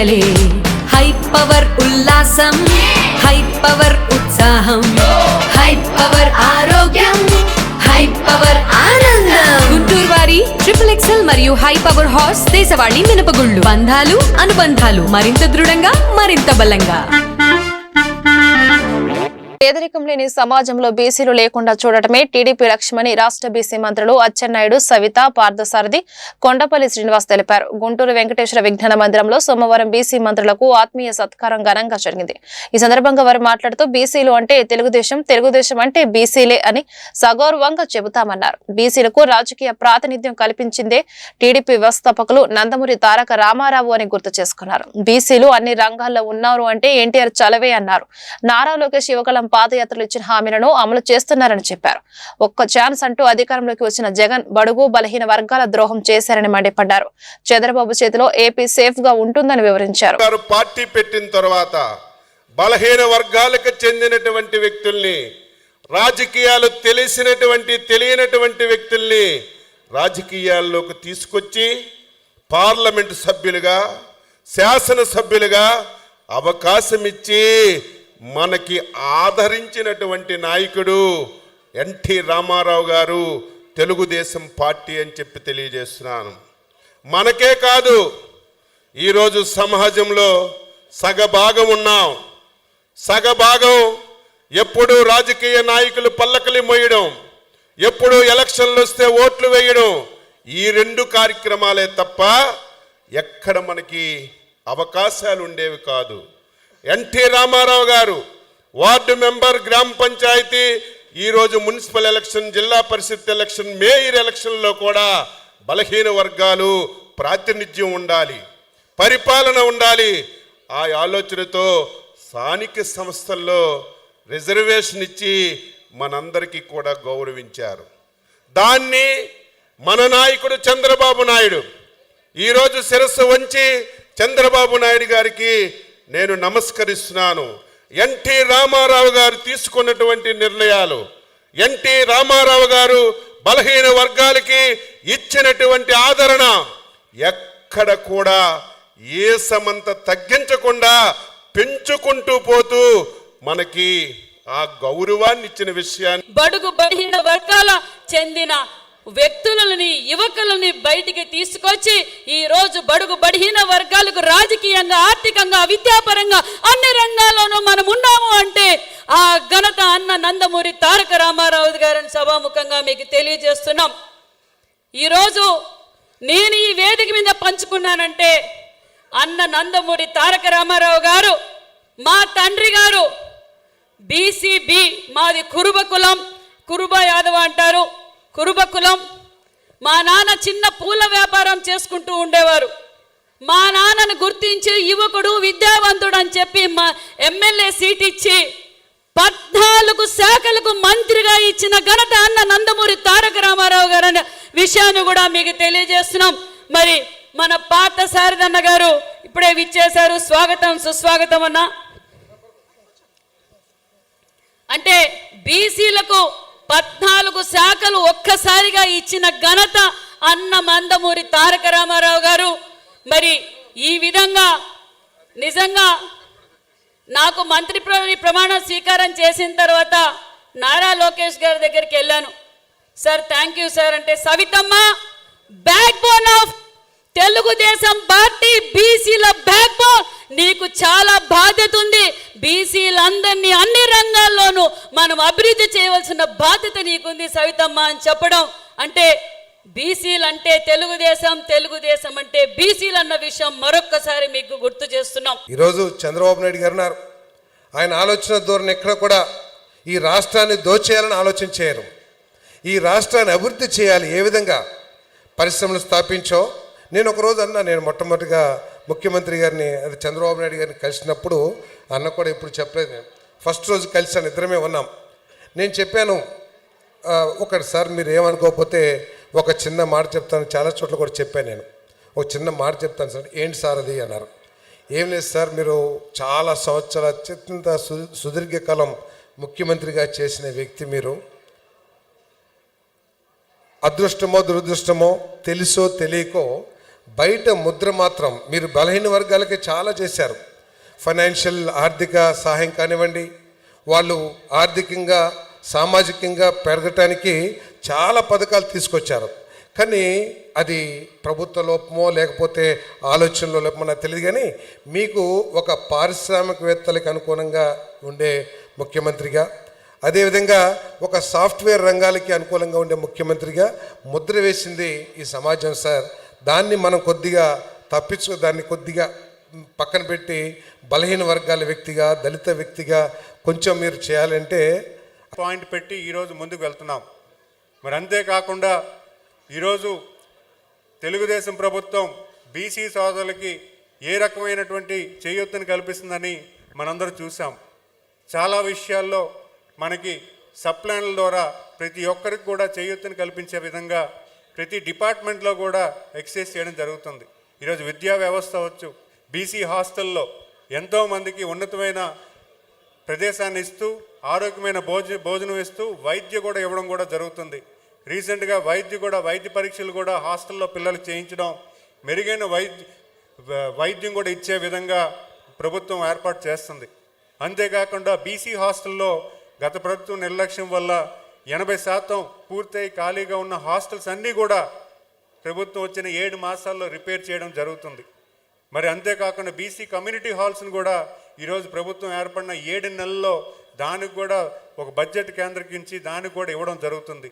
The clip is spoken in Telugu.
పండగలే. హై పవర్ ఉల్లాసం, హై పవర్ ఉత్సాహం, హై పవర్ ఆరోగ్యం, హై పవర్ ఆనందం. గుంటూరు వారి XXL మరియు హై పవర్ హార్స్ దేశవాళీ మినపగుళ్ళు. బంధాలు అనుబంధాలు మరింత దృఢంగా, మరింత బలంగా. పేదరికం లేని సమాజంలో బీసీలు లేకుండా చూడటమే టీడీపీ లక్ష్యమని రాష్ట్ర బీసీ మంత్రులు అచ్చెన్నాయుడు, సవిత, పార్థసారథి, కొండపల్లి శ్రీనివాస్ తెలిపారు. గుంటూరు వెంకటేశ్వర విజ్ఞాన మందిరంలో సోమవారం బీసీ మంత్రులకు ఆత్మీయ సత్కారం ఘనంగా జరిగింది. ఈ సందర్భంగా వారు మాట్లాడుతూ బీసీలు అంటే తెలుగుదేశం, తెలుగుదేశం అంటే బీసీలే అని సగౌరవంగా చెబుతామన్నారు. బీసీలకు రాజకీయ ప్రాతినిధ్యం కల్పించిందే టీడీపీ వ్యవస్థాపకులు నందమూరి తారక రామారావు అని గుర్తు చేసుకున్నారు. బీసీలు అన్ని రంగాల్లో ఉన్నారు అంటే ఎన్టీఆర్ చలవే అన్నారు. నారా లోకేష్ యువకుల పాదయాత్రలు ఇచ్చిన హామీలను అమలు చేస్తున్నారని చెప్పారు. ఒక్క ఛాన్స్ అంటూ అధికారంలోకి వచ్చిన జగన్ బడుగు బలహీన వర్గాల ద్రోహం చేశారని మండిపడ్డారు. చంద్రబాబు చేతిలో ఏపీ సేఫ్ గా ఉంటుందని వివరించారు. పార్టీ పెట్టిన తర్వాత బలహీన వర్గాలకు చెందినటువంటి వ్యక్తుల్ని, రాజకీయాలు తెలియనటువంటి వ్యక్తుల్ని రాజకీయాల్లోకి తీసుకొచ్చి పార్లమెంటు సభ్యులుగా, శాసనసభ్యులుగా అవకాశం ఇచ్చి మనకి ఆదరించినటువంటి నాయకుడు ఎన్టీ రామారావు గారు, తెలుగుదేశం పార్టీ అని చెప్పి తెలియజేస్తున్నాను. మనకే కాదు, ఈరోజు సమాజంలో సగభాగం ఉన్నాం. సగభాగం ఎప్పుడు రాజకీయ నాయకులు పల్లకలి మోయడం, ఎప్పుడు ఎలక్షన్లు వస్తే ఓట్లు వేయడం, ఈ రెండు కార్యక్రమాలే తప్ప ఎక్కడ మనకి అవకాశాలు ఉండేవి కాదు. ఎన్టీ రామారావు గారు వార్డు మెంబర్, గ్రామ పంచాయతీ, ఈరోజు మున్సిపల్ ఎలక్షన్, జిల్లా పరిషత్ ఎలక్షన్, మేయర్ ఎలక్షన్లో కూడా బలహీన వర్గాలు ప్రాతినిధ్యం ఉండాలి, పరిపాలన ఉండాలి. ఆ ఆలోచనతో స్థానిక సంస్థల్లో రిజర్వేషన్ ఇచ్చి మనందరికీ కూడా గౌరవించారు. దాన్ని మన నాయకుడు చంద్రబాబు నాయుడు ఈరోజు శిరస్సు వంచి చంద్రబాబు నాయుడు గారికి నేను నమస్కరిస్తున్నాను. ఎన్టీ రామారావు గారు తీసుకున్నటువంటి నిర్ణయాలు, ఎన్టీ రామారావు గారు బలహీన వర్గాలకి ఇచ్చినటువంటి ఆదరణ ఎక్కడ కూడా ఏ సమంత తగ్గించకుండా పెంచుకుంటూ పోతూ మనకి ఆ గౌరవాన్ని ఇచ్చిన విషయాన్ని, బడుగు బలహీన వర్గాల చెందిన వ్యక్తులని, యువకులని బయటికి తీసుకొచ్చి ఈ రోజు బడుగు బలహీన వర్గాలకు రాజకీయంగా, ఆర్థికంగా, విద్యాపరంగా అన్ని రంగాల్లోనూ మనం ఉన్నాము అంటే ఆ ఘనత అన్న నందమూరి తారక రామారావు గారిని సభాముఖంగా మీకు తెలియజేస్తున్నాం. ఈరోజు నేను ఈ వేదిక మీద పంచుకున్నానంటే అన్న నందమూరి తారక రామారావు గారు, మా తండ్రి గారు బీసీబీ, మాది కురుబ కులం, కురుబ యాదవ అంటారు, కురుబ కులం. మా నాన్న చిన్న పూల వ్యాపారం చేసుకుంటూ ఉండేవారు. మా నాన్నను గుర్తించి యువకుడు, విద్యావంతుడు అని చెప్పి మా ఎమ్మెల్యే సీట్ ఇచ్చి 14 శాఖలకు మంత్రిగా ఇచ్చిన ఘనత అన్న నందమూరి తారక రామారావు గారు అనే విషయాన్ని కూడా మీకు తెలియజేస్తున్నాం. మరి మన పార్థసారథి అన్న గారు ఇప్పుడే విచ్చేశారు. స్వాగతం, సుస్వాగతం అన్న. అంటే బీసీలకు 14 శాఖలు ఒక్కసారిగా ఇచ్చిన ఘనత అన్న నందమూరి తారక రామారావు గారు. మరి ఈ విధంగా నిజంగా నాకు మంత్రి ప్రమాణ స్వీకారం చేసిన తర్వాత నారా లోకేష్ గారి దగ్గరికి వెళ్ళాను. సార్ థ్యాంక్ యూ సార్ అంటే, Savitamma back bone of Telugu Desam party, బీసీల బ్యాక్ బోన్, నీకు చాలా బాధ్యత ఉంది. బీసీలందరినీ అన్ని రంగాల్లోనూ మనం అభివృద్ధి చేయవలసిన బాధ్యత నీకుంది సవితమ్మ అని చెప్పడం, అంటే బీసీలు అంటే తెలుగుదేశం, తెలుగుదేశం అంటే బీసీలు అన్న విషయం మరొక్కసారి మీకు గుర్తు చేస్తున్నాం. ఈరోజు చంద్రబాబు నాయుడు గారు ఉన్నారు. ఆయన ఆలోచన ధోరణి ఎక్కడ కూడా ఈ రాష్ట్రాన్ని దోచేయాలని ఆలోచన చేయరు. ఈ రాష్ట్రాన్ని అభివృద్ధి చేయాలి. ఏ విధంగా పరిశ్రమలు స్థాపించో, నేను ఒకరోజు అన్నా, నేను మొట్టమొదటిగా ముఖ్యమంత్రి గారిని, అది చంద్రబాబు నాయుడు గారిని కలిసినప్పుడు అన్న కూడా ఇప్పుడు చెప్పలేదు, నేను ఫస్ట్ రోజు కలిసాను, ఇద్దరమే ఉన్నాం. నేను చెప్పాను, ఒకటి సార్ మీరు ఏమనుకోకపోతే ఒక చిన్న మాట చెప్తాను, చాలా చోట్ల కూడా చెప్పాను, నేను ఒక చిన్న మాట చెప్తాను సార్. ఏంటి సార్ అది అన్నారు. ఏం లేదు సార్, మీరు చాలా సంవత్సరాల అత్యంత సుదీర్ఘకాలం ముఖ్యమంత్రిగా చేసిన వ్యక్తి మీరు. అదృష్టమో దురదృష్టమో తెలుసో తెలియకో బయట ముద్ర మాత్రం మీరు బలహీన వర్గాలకి చాలా చేశారు. ఫైనాన్షియల్ ఆర్థిక సహాయం కానివ్వండి, వాళ్ళు ఆర్థికంగా సామాజికంగా పెరగటానికి చాలా పథకాలు తీసుకొచ్చారు. కానీ అది ప్రభుత్వ లోపమో లేకపోతే ఆలోచనలో లోపమో నాకు తెలియదు. కానీ మీకు ఒక పారిశ్రామికవేత్తలకు అనుకూలంగా ఉండే ముఖ్యమంత్రిగా, అదేవిధంగా ఒక సాఫ్ట్వేర్ రంగాలకి అనుకూలంగా ఉండే ముఖ్యమంత్రిగా ముద్ర వేసింది ఈ సమాజం సార్. దాన్ని మనం కొద్దిగా దాన్ని కొద్దిగా పక్కన పెట్టి బలహీన వర్గాల వ్యక్తిగా, దళిత వ్యక్తిగా కొంచెం మీరు చేయాలంటే పాయింట్ పెట్టి ఈరోజు ముందుకు వెళ్తున్నాం. మరి అంతేకాకుండా ఈరోజు తెలుగుదేశం ప్రభుత్వం బీసీ సోదరులకి ఏ రకమైనటువంటి చేయూతను కల్పిస్తుందని మనందరూ చూసాం. చాలా విషయాల్లో మనకి సప్లాన్ల ద్వారా ప్రతి ఒక్కరికి కూడా చేయూతను కల్పించే విధంగా ప్రతి డిపార్ట్మెంట్లో కూడా ఎక్సైజ్ చేయడం జరుగుతుంది. ఈరోజు విద్యా వ్యవస్థ అవచ్చు, బీసీ హాస్టల్లో ఎంతోమందికి ఉన్నతమైన ప్రదేశాన్ని ఇస్తూ, ఆరోగ్యమైన భోజనం ఇస్తూ, వైద్య కూడా ఇవ్వడం కూడా జరుగుతుంది. రీసెంట్గా వైద్య పరీక్షలు కూడా హాస్టల్లో పిల్లలకు చేయించడం, మెరుగైన వైద్యం కూడా ఇచ్చే విధంగా ప్రభుత్వం ఏర్పాటు చేస్తుంది. అంతేకాకుండా బీసీ హాస్టల్లో గత ప్రభుత్వం నిర్లక్ష్యం వల్ల 80% పూర్తయి ఖాళీగా ఉన్న హాస్టల్స్ అన్నీ కూడా ప్రభుత్వం వచ్చిన 7 మాసాల్లో రిపేర్ చేయడం జరుగుతుంది. మరి అంతేకాకుండా బీసీ కమ్యూనిటీ హాల్స్ని కూడా ఈరోజు ప్రభుత్వం ఏర్పడిన 7 నెలల్లో దానికి కూడా ఒక బడ్జెట్ కేంద్రీకరించి దానికి కూడా ఇవ్వడం జరుగుతుంది.